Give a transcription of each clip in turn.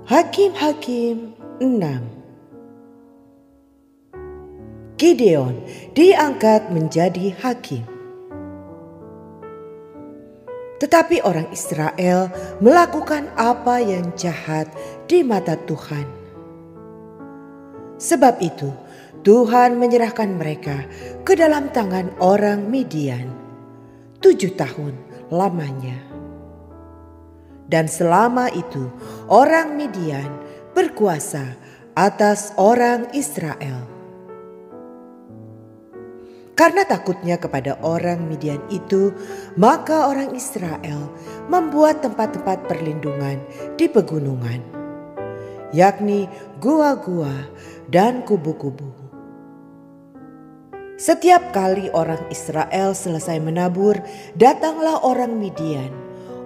Hakim-Hakim 6. Gideon diangkat menjadi hakim. Tetapi orang Israel melakukan apa yang jahat di mata Tuhan. Sebab itu Tuhan menyerahkan mereka ke dalam tangan orang Midian 7 tahun lamanya. Dan selama itu orang Midian berkuasa atas orang Israel. Karena takutnya kepada orang Midian itu, maka orang Israel membuat tempat-tempat perlindungan di pegunungan, yakni gua-gua dan kubu-kubu. Setiap kali orang Israel selesai menabur, datanglah orang Midian,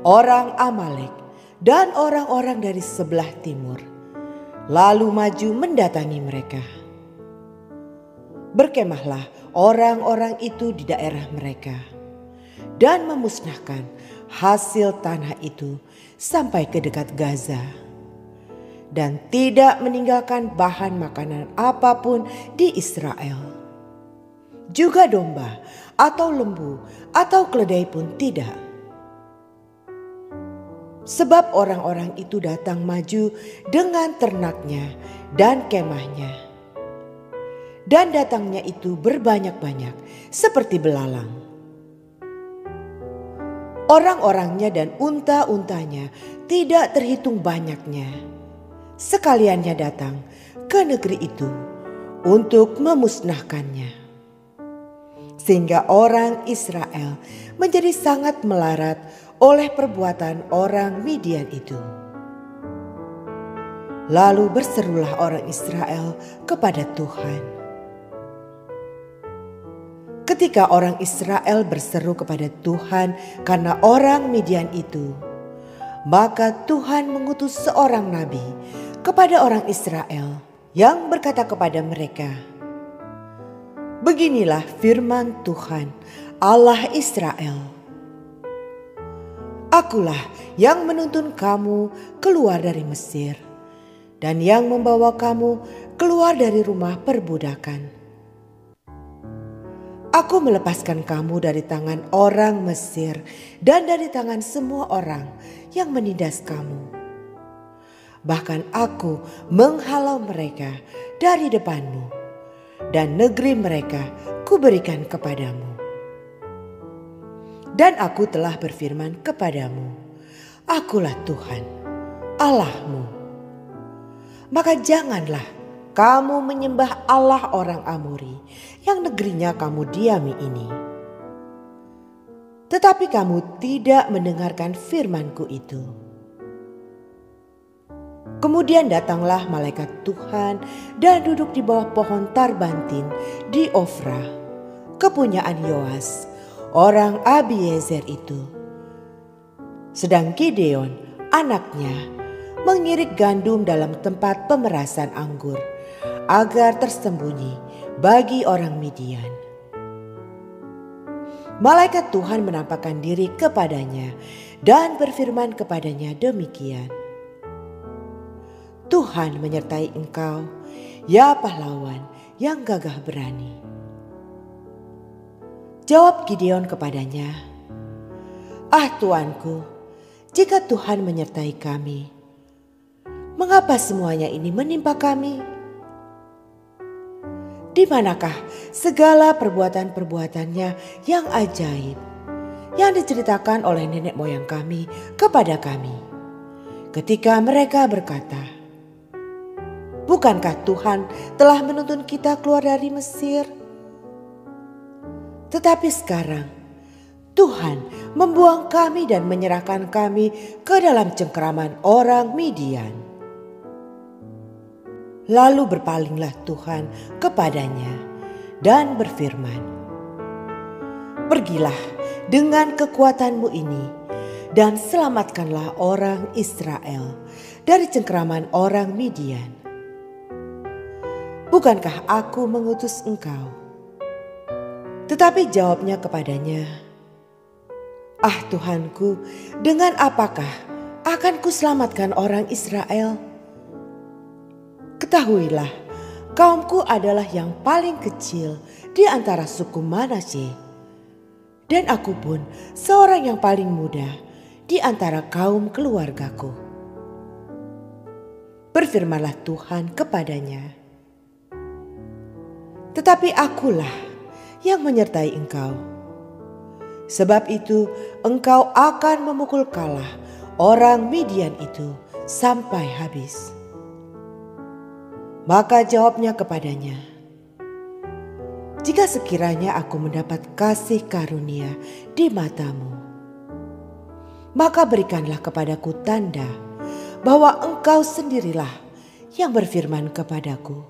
orang Amalek, dan orang-orang dari sebelah timur, lalu maju mendatangi mereka. Berkemahlah orang-orang itu di daerah mereka dan memusnahkan hasil tanah itu sampai ke dekat Gaza, dan tidak meninggalkan bahan makanan apapun di Israel. Juga domba atau lembu atau keledai pun tidak. Sebab orang-orang itu datang maju dengan ternaknya dan kemahnya. Dan datangnya itu berbanyak-banyak seperti belalang. Orang-orangnya dan unta-untanya tidak terhitung banyaknya. Sekaliannya datang ke negeri itu untuk memusnahkannya. Sehingga orang Israel menjadi sangat melarat oleh perbuatan orang Midian itu. Lalu berserulah orang Israel kepada Tuhan. Ketika orang Israel berseru kepada Tuhan karena orang Midian itu, maka Tuhan mengutus seorang nabi kepada orang Israel yang berkata kepada mereka, "Beginilah firman Tuhan, Allah Israel. Akulah yang menuntun kamu keluar dari Mesir dan yang membawa kamu keluar dari rumah perbudakan. Aku melepaskan kamu dari tangan orang Mesir dan dari tangan semua orang yang menindas kamu. Bahkan aku menghalau mereka dari depanmu, dan negeri mereka kuberikan kepadamu. Dan aku telah berfirman kepadamu, akulah Tuhan, Allahmu. Maka janganlah kamu menyembah Allah orang Amori yang negerinya kamu diami ini. Tetapi kamu tidak mendengarkan firmanku itu." Kemudian datanglah malaikat Tuhan dan duduk di bawah pohon tarbantin di Ofra, kepunyaan Yoas, orang Abiezer itu. Sedang Gideon, anaknya, mengirik gandum dalam tempat pemerasan anggur agar tersembunyi bagi orang Midian. Malaikat Tuhan menampakkan diri kepadanya dan berfirman kepadanya demikian, "Tuhan menyertai engkau, ya pahlawan yang gagah berani." Jawab Gideon kepadanya, "Ah Tuanku, jika Tuhan menyertai kami, mengapa semuanya ini menimpa kami? Di manakah segala perbuatan-perbuatannya yang ajaib yang diceritakan oleh nenek moyang kami kepada kami, ketika mereka berkata, 'Bukankah Tuhan telah menuntun kita keluar dari Mesir?' Tetapi sekarang Tuhan membuang kami dan menyerahkan kami ke dalam cengkeraman orang Midian." Lalu berpalinglah Tuhan kepadanya dan berfirman, Pergilah dengan kekuatanmu ini dan selamatkanlah orang Israel dari cengkeraman orang Midian. Bukankah aku mengutus engkau?" Tetapi jawabnya kepadanya, "Ah Tuhanku, dengan apakah akan kuselamatkan orang Israel? Ketahuilah, kaumku adalah yang paling kecil di antara suku Manasye, dan aku pun seorang yang paling muda di antara kaum keluargaku." Berfirmanlah Tuhan kepadanya, "Tetapi akulah yang menyertai engkau. Sebab itu engkau akan memukul kalah orang Midian itu sampai habis." Maka jawabnya kepadanya, "Jika sekiranya aku mendapat kasih karunia di matamu, maka berikanlah kepadaku tanda bahwa engkau sendirilah yang berfirman kepadaku.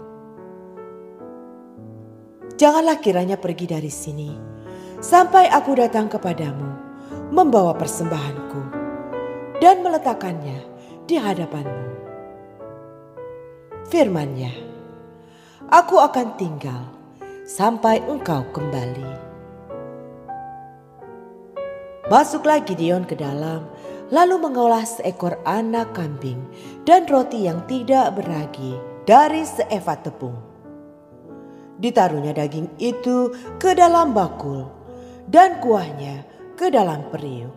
Janganlah kiranya pergi dari sini sampai aku datang kepadamu membawa persembahanku dan meletakkannya di hadapanmu." Firman-Nya, "Aku akan tinggal sampai engkau kembali." Masuklah Gideon ke dalam, lalu mengolah seekor anak kambing dan roti yang tidak beragi dari seefa tepung. Ditaruhnya daging itu ke dalam bakul dan kuahnya ke dalam periuk.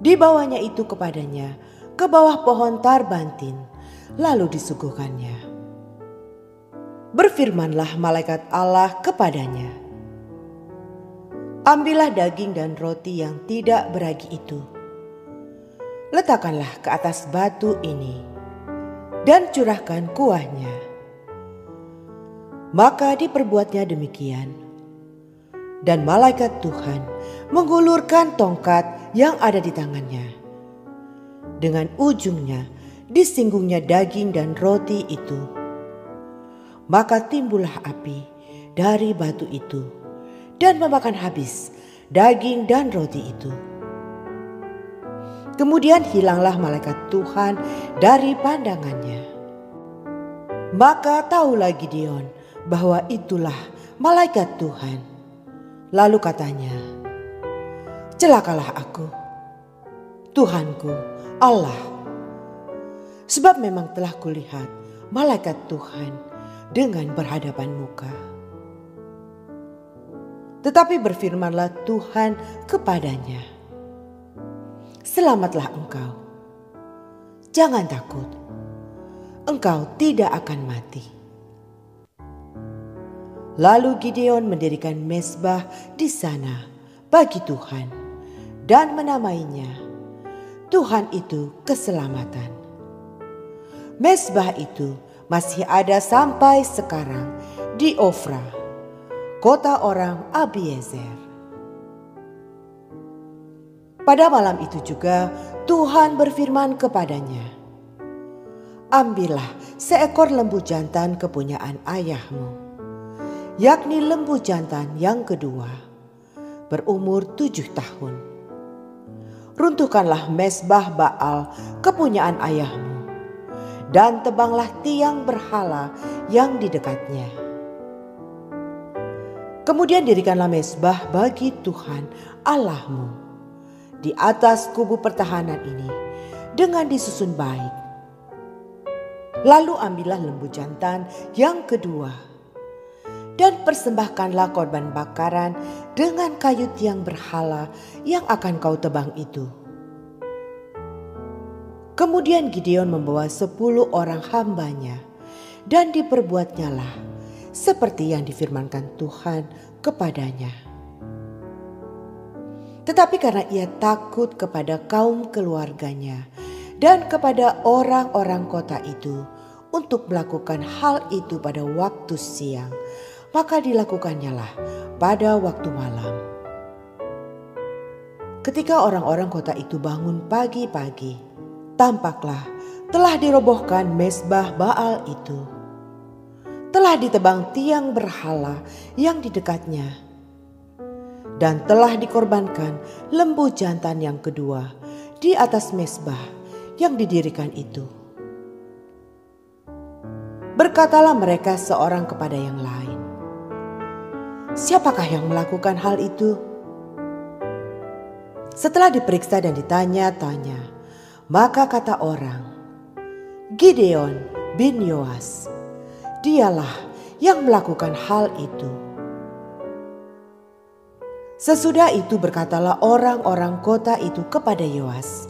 Dibawanya itu kepadanya ke bawah pohon tarbantin, lalu disuguhkannya. Berfirmanlah malaikat Allah kepadanya, "Ambillah daging dan roti yang tidak beragi itu, letakkanlah ke atas batu ini, dan curahkan kuahnya." Maka diperbuatnya demikian, dan malaikat Tuhan menggulurkan tongkat yang ada di tangannya. Dengan ujungnya disinggungnya daging dan roti itu. Maka timbullah api dari batu itu dan memakan habis daging dan roti itu. Kemudian hilanglah malaikat Tuhan dari pandangannya. Maka tahulah Gideon bahwa itulah malaikat Tuhan. Lalu katanya, "Celakalah aku, Tuhanku Allah, sebab memang telah kulihat malaikat Tuhan dengan berhadapan muka." Tetapi berfirmanlah Tuhan kepadanya, "Selamatlah engkau, jangan takut, engkau tidak akan mati." Lalu Gideon mendirikan mezbah di sana bagi Tuhan dan menamainya, "Tuhan itu keselamatan." Mezbah itu masih ada sampai sekarang di Ofra, kota orang Abiezer. Pada malam itu juga Tuhan berfirman kepadanya, "Ambillah seekor lembu jantan kepunyaan ayahmu, yakni lembu jantan yang kedua, berumur 7 tahun. Runtuhkanlah mezbah Baal kepunyaan ayahmu, dan tebanglah tiang berhala yang di dekatnya. Kemudian dirikanlah mezbah bagi Tuhan Allahmu di atas kubu pertahanan ini dengan disusun baik. Lalu ambillah lembu jantan yang kedua dan persembahkanlah korban bakaran dengan kayu tiang berhala yang akan kau tebang itu." Kemudian Gideon membawa 10 orang hambanya, dan diperbuatnyalah seperti yang difirmankan Tuhan kepadanya. Tetapi karena ia takut kepada kaum keluarganya dan kepada orang-orang kota itu untuk melakukan hal itu pada waktu siang, maka dilakukannya pada waktu malam. Ketika orang-orang kota itu bangun pagi-pagi, tampaklah telah dirobohkan mezbah Baal itu. Telah ditebang tiang berhala yang di dekatnya, dan telah dikorbankan lembu jantan yang kedua di atas mezbah yang didirikan itu. Berkatalah mereka seorang kepada yang lain, "Siapakah yang melakukan hal itu?" Setelah diperiksa dan ditanya-tanya, maka kata orang, "Gideon bin Yoas, dialah yang melakukan hal itu." Sesudah itu berkatalah orang-orang kota itu kepada Yoas,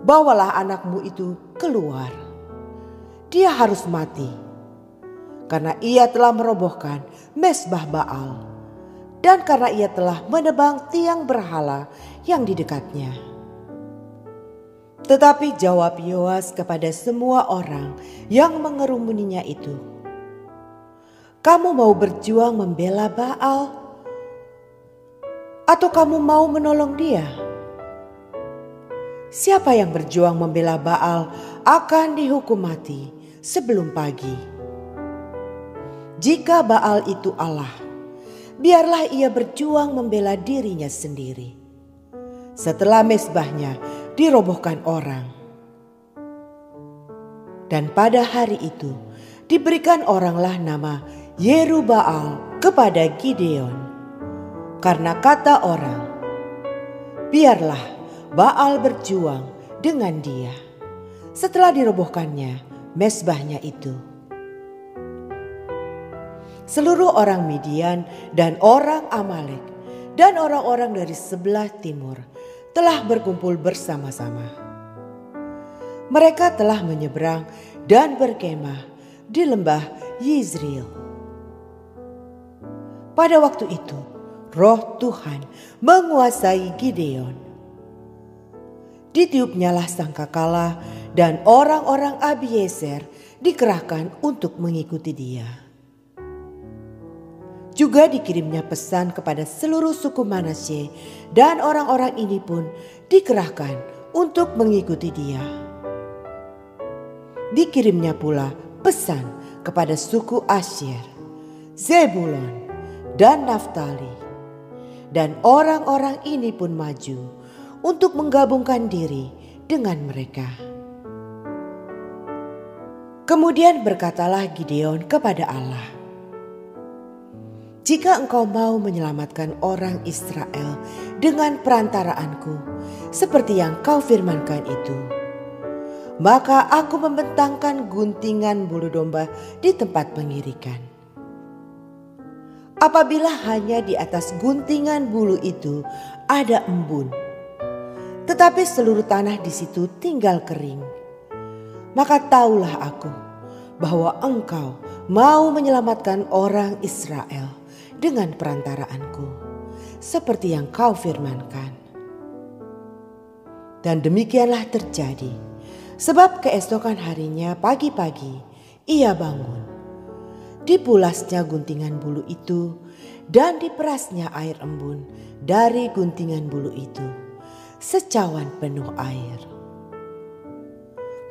"Bawalah anakmu itu keluar. Dia harus mati, karena ia telah merobohkan mezbah Baal, dan karena ia telah menebang tiang berhala yang di dekatnya." Tetapi jawab Yoas kepada semua orang yang mengerumuninya itu, "Kamu mau berjuang membela Baal? Atau kamu mau menolong dia? Siapa yang berjuang membela Baal akan dihukum mati sebelum pagi. Jika Baal itu Allah, biarlah ia berjuang membela dirinya sendiri setelah mezbahnya dirobohkan orang." Dan pada hari itu diberikan oranglah nama Yerubbaal kepada Gideon, karena kata orang, "Biarlah Baal berjuang dengan dia," setelah dirobohkannya mezbahnya itu. Seluruh orang Midian dan orang Amalek dan orang-orang dari sebelah timur telah berkumpul bersama-sama. Mereka telah menyeberang dan berkemah di lembah Yizreel. Pada waktu itu Roh Tuhan menguasai Gideon. Ditiupnyalah sangkakala dan orang-orang Abiezer dikerahkan untuk mengikuti dia. Juga dikirimnya pesan kepada seluruh suku Manasye, dan orang-orang ini pun dikerahkan untuk mengikuti dia. Dikirimnya pula pesan kepada suku Asyer, Zebulon, dan Naftali. Dan orang-orang ini pun maju untuk menggabungkan diri dengan mereka. Kemudian berkatalah Gideon kepada Allah, "Jika engkau mau menyelamatkan orang Israel dengan perantaraanku, seperti yang kau firmankan itu, maka aku membentangkan guntingan bulu domba di tempat pengirikan. Apabila hanya di atas guntingan bulu itu ada embun, tetapi seluruh tanah di situ tinggal kering, maka taulah aku bahwa engkau mau menyelamatkan orang Israel dengan perantaraanku, seperti yang kau firmankan." Dan demikianlah terjadi, sebab keesokan harinya pagi-pagi ia bangun. Dipulasnya guntingan bulu itu dan diperasnya air embun dari guntingan bulu itu, secawan penuh air.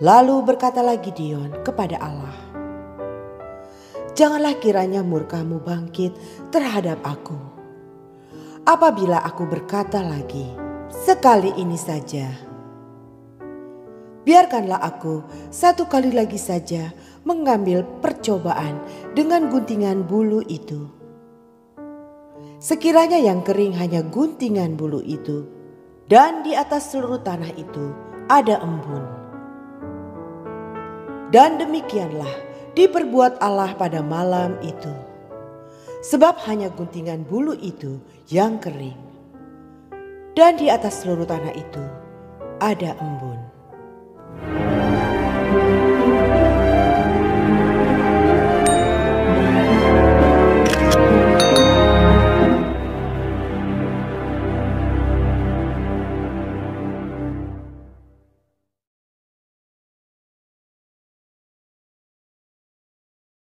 Lalu berkatalah Gideon kepada Allah, "Janganlah kiranya murkamu bangkit terhadap aku, apabila aku berkata lagi, sekali ini saja. Biarkanlah aku satu kali lagi saja mengambil percobaan dengan guntingan bulu itu. Sekiranya yang kering hanya guntingan bulu itu, dan di atas seluruh tanah itu ada embun." Dan demikianlah diperbuat Allah pada malam itu, sebab hanya guntingan bulu itu yang kering, dan di atas seluruh tanah itu ada embun.